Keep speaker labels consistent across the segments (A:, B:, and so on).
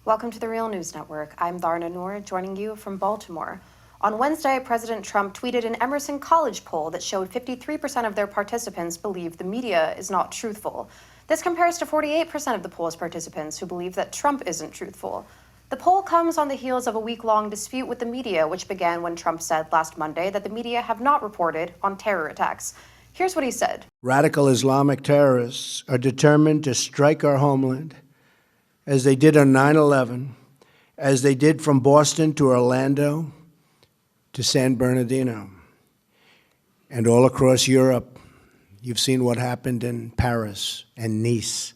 A: Welcome to the Real News Network. I'm Dharna Noor, joining you from Baltimore. On Wednesday, President Trump tweeted an Emerson College poll that showed 53% of their participants believe the media is not truthful. This compares to 48% of the poll's participants who believe that Trump isn't truthful. The poll comes on the heels of a week-long dispute with the media, which began when Trump said last Monday that the media have not reported on terror attacks. Here's what he said.
B: Radical Islamic terrorists are determined to strike our homeland, as they did on 9/11, as they did from Boston to Orlando to San Bernardino, and all across Europe. You've seen what happened in Paris and Nice.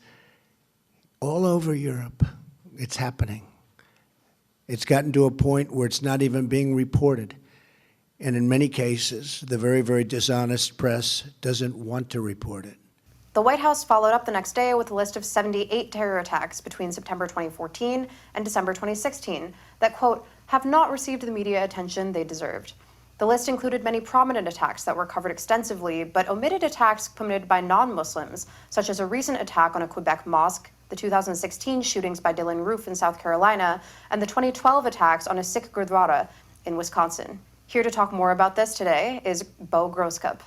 B: All over Europe, it's happening. It's gotten to a point where it's not even being reported. And in many cases, the very, very dishonest press doesn't want to report it.
A: The White House followed up the next day with a list of 78 terror attacks between September 2014 and December 2016 that, quote, have not received the media attention they deserved. The list included many prominent attacks that were covered extensively, but omitted attacks committed by non-Muslims, such as a recent attack on a Quebec mosque, the 2016 shootings by Dylan Roof in South Carolina, and the 2012 attacks on a Sikh Gurdwara in Wisconsin. Here to talk more about this today is Beau Grosscup.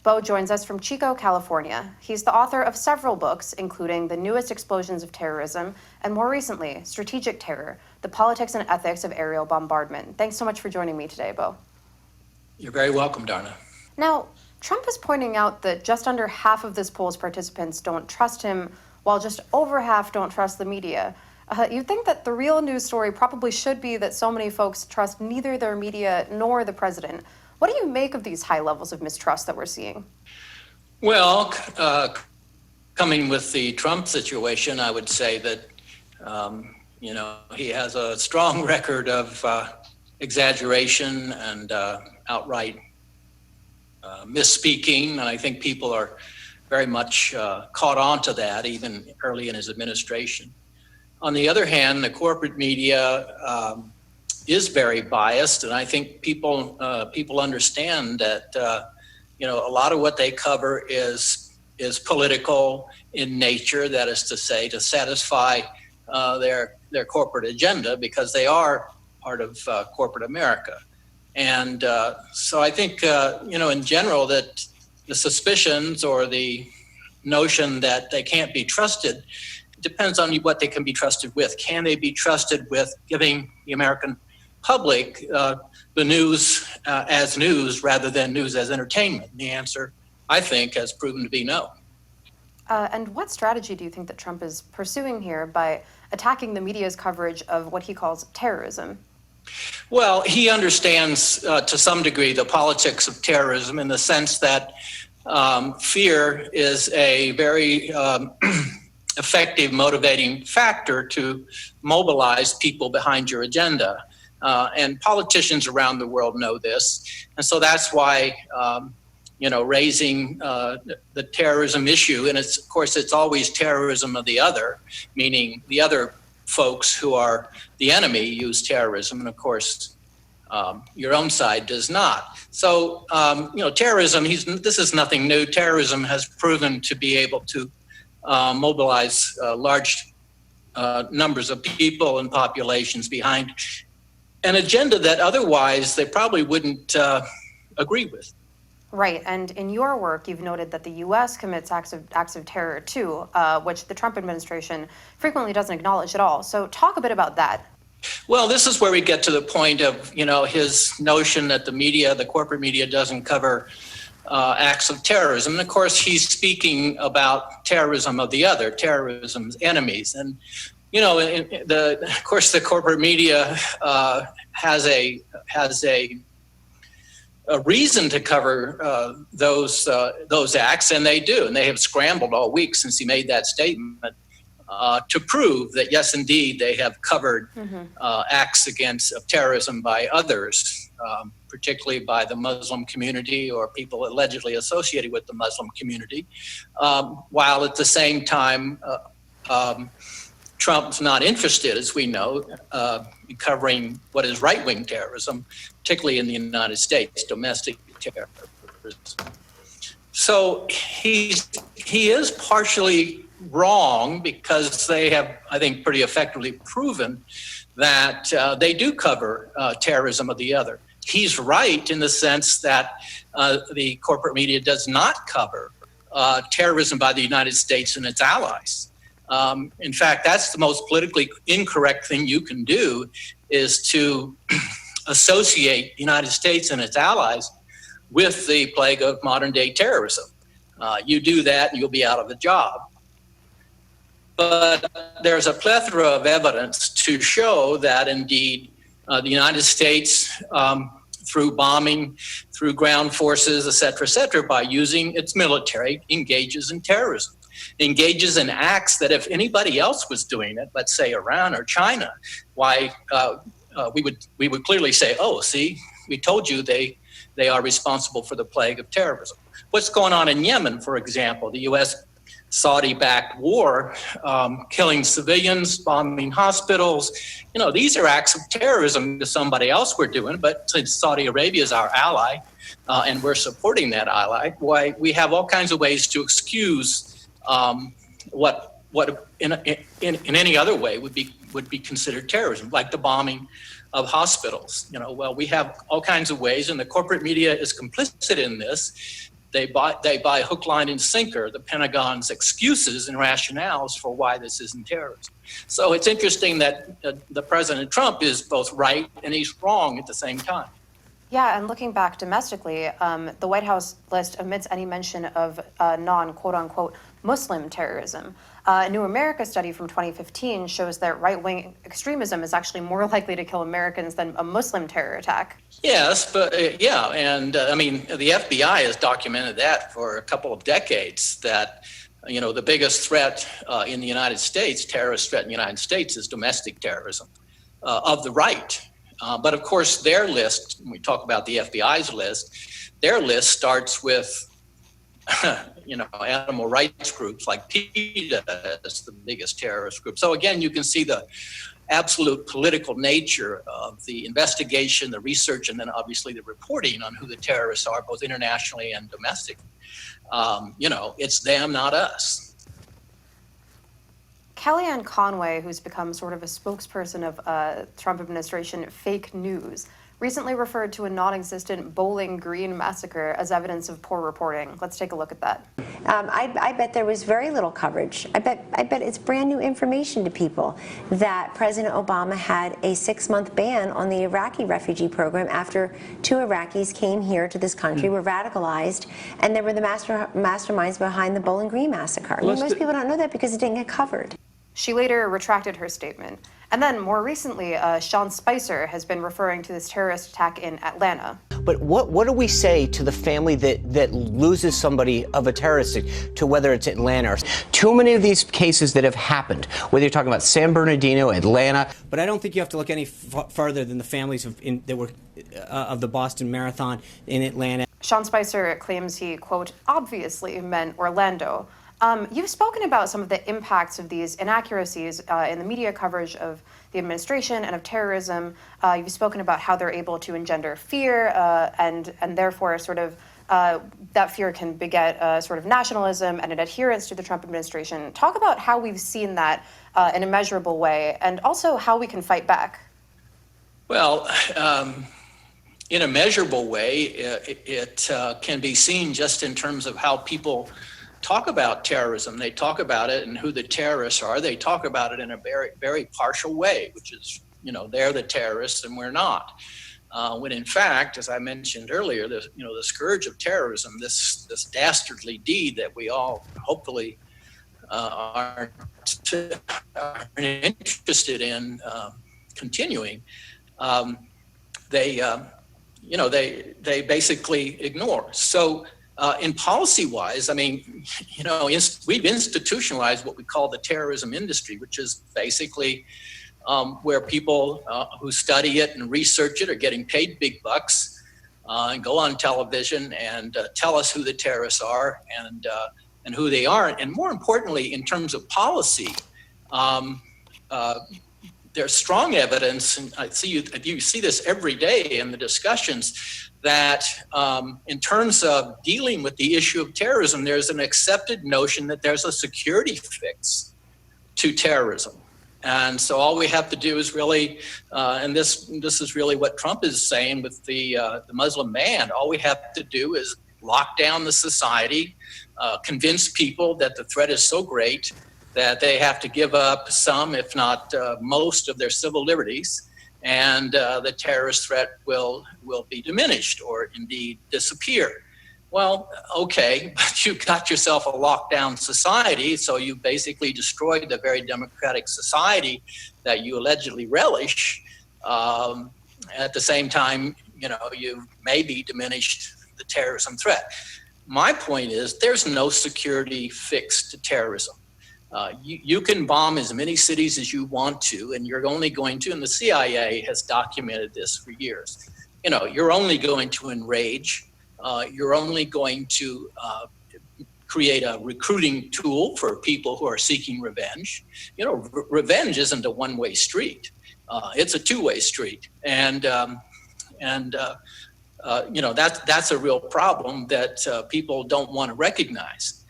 A: Beau joins us from Chico, California. He's the author of several books, including The Newest Explosions of Terrorism, and more recently, Strategic Terror, The Politics and Ethics of Aerial Bombardment. Thanks so much for joining me today, Beau.
C: You're very welcome, Dharna.
A: Now, Trump is pointing out that just under half of this poll's participants don't trust him, while just over half don't trust the media. You'd think that the real news story probably should be that so many folks trust neither their media nor the president. What do you make of these high levels of mistrust that we're seeing?
C: Well, coming with the Trump situation, I would say that, he has a strong record of exaggeration and outright misspeaking. And I think people are very much caught on to that, even early in his administration. On the other hand, the corporate media is very biased, and I think people understand that a lot of what they cover is political in nature. That is to say, to satisfy their corporate agenda, because they are part of corporate America. And so I think in general that the suspicions or the notion that they can't be trusted depends on what they can be trusted with. Can they be trusted with giving the American public the news as news rather than news as entertainment? The answer, I think, has proven to be no.
A: And what strategy do you think that Trump is pursuing here by attacking the media's coverage of what he calls terrorism?
C: Well, he understands to some degree the politics of terrorism in the sense that fear is a very effective motivating factor to mobilize people behind your agenda. And politicians around the world know this. And so that's why, raising the terrorism issue, and of course, it's always terrorism of the other, meaning the other folks who are the enemy use terrorism. And of course, your own side does not. So, terrorism, this is nothing new. Terrorism has proven to be able to mobilize large numbers of people and populations behind an agenda that otherwise they probably wouldn't agree with.
A: Right, and in your work, you've noted that the U.S. commits acts of terror too, which the Trump administration frequently doesn't acknowledge at all. So talk a bit about that.
C: Well, this is where we get to the point of, his notion that the corporate media doesn't cover acts of terrorism. And of course, he's speaking about terrorism of the other, terrorism's enemies. And, of course, the corporate media has a reason to cover those acts, and they do. And they have scrambled all week since he made that statement to prove that, yes, indeed, they have covered acts of terrorism by others, particularly by the Muslim community or people allegedly associated with the Muslim community, while at the same time, Trump's not interested, as we know, in covering what is right-wing terrorism, particularly in the United States, domestic terrorism. So he is partially wrong because they have, I think, pretty effectively proven that they do cover terrorism of the other. He's right in the sense that the corporate media does not cover terrorism by the United States and its allies. In fact, that's the most politically incorrect thing you can do, is to associate the United States and its allies with the plague of modern day terrorism. You do that and you'll be out of a job. But there's a plethora of evidence to show that indeed the United States, through bombing, through ground forces, et cetera, by using its military, engages in terrorism, engages in acts that if anybody else was doing it, let's say Iran or China, why we would clearly say, oh, see, we told you they are responsible for the plague of terrorism. What's going on in Yemen, for example, the U.S. Saudi-backed war, killing civilians, bombing hospitals. These are acts of terrorism that somebody else we're doing, but since Saudi Arabia is our ally and we're supporting that ally, why we have all kinds of ways to excuse what in any other way would be considered terrorism, like the bombing of hospitals. Well, we have all kinds of ways, and the corporate media is complicit in this. They buy hook, line, and sinker the Pentagon's excuses and rationales for why this isn't terrorism. So it's interesting that the President Trump is both right and he's wrong at the same time.
A: Yeah, and looking back domestically, the White House list omits any mention of non-quote-unquote Muslim terrorism. A New America study from 2015 shows that right-wing extremism is actually more likely to kill Americans than a Muslim terror attack.
C: Yes, but I mean, the FBI has documented that for a couple of decades, that the biggest threat in the United States, terrorist threat in the United States, is domestic terrorism of the right. But of course, their list, when we talk about the FBI's list, their list starts with animal rights groups like PETA as the biggest terrorist group. So again, you can see the absolute political nature of the investigation, the research, and then obviously the reporting on who the terrorists are, both internationally and domestically. It's them, not us.
A: Kellyanne Conway, who's become sort of a spokesperson of Trump administration fake news, recently referred to a non-existent Bowling Green massacre as evidence of poor reporting. Let's take a look at that.
D: I bet there was very little coverage. I bet it's brand new information to people that President Obama had a 6-month ban on the Iraqi refugee program after 2 Iraqis came here to this country, were radicalized, and they were the masterminds behind the Bowling Green massacre. Most people don't know that because it didn't get covered.
A: She later retracted her statement. And then more recently, Sean Spicer has been referring to this terrorist attack in Atlanta.
E: But what do we say to the family that loses somebody of a terrorist, to whether it's Atlanta or too many of these cases that have happened, whether you're talking about San Bernardino, Atlanta.
F: But I don't think you have to look any farther than the families of the Boston Marathon in Atlanta.
A: Sean Spicer claims he, quote, obviously meant Orlando. You've spoken about some of the impacts of these inaccuracies in the media coverage of the administration and of terrorism. You've spoken about how they're able to engender fear and therefore sort of that fear can beget sort of nationalism and an adherence to the Trump administration. Talk about how we've seen that in a measurable way and also how we can fight back.
C: Well, in a measurable way, it can be seen just in terms of how people talk about terrorism. They talk about it and who the terrorists are. They talk about it in a very, very partial way, which is, they're the terrorists and we're not. When in fact, as I mentioned earlier, the scourge of terrorism, this dastardly deed that we all hopefully are interested in continuing, they basically ignore. So. In policy-wise, I mean, we've institutionalized what we call the terrorism industry, which is basically where people who study it and research it are getting paid big bucks and go on television and tell us who the terrorists are and who they aren't. And more importantly, in terms of policy, there's strong evidence, and you see this every day in the discussions, that in terms of dealing with the issue of terrorism, there's an accepted notion that there's a security fix to terrorism. And so all we have to do is really, and this is really what Trump is saying with the Muslim ban, all we have to do is lock down the society, convince people that the threat is so great that they have to give up some, if not most, of their civil liberties, and the terrorist threat will be diminished or indeed disappear. Well, okay, but you got yourself a lockdown society, so you basically destroyed the very democratic society that you allegedly relish. At the same time, you maybe diminished the terrorism threat. My point is, there's no security fix to terrorism. You can bomb as many cities as you want to, and you're only going to, and the CIA has documented this for years, you're only going to enrage. You're only going to create a recruiting tool for people who are seeking revenge. Revenge isn't a one-way street. It's a two-way street. And that's a real problem that people don't want to recognize.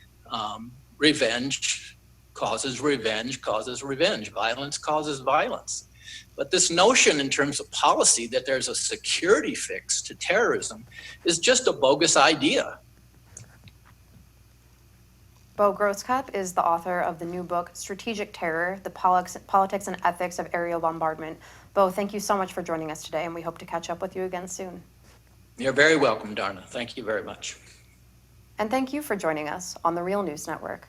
C: Revenge causes revenge, causes revenge. Violence causes violence. But this notion in terms of policy that there's a security fix to terrorism is just a bogus idea.
A: Beau Grosscup is the author of the new book, Strategic Terror, The Politics and Ethics of Aerial Bombardment. Beau, thank you so much for joining us today, and we hope to catch up with you again soon.
C: You're very welcome, Darna. Thank you very much.
A: And thank you for joining us on the Real News Network.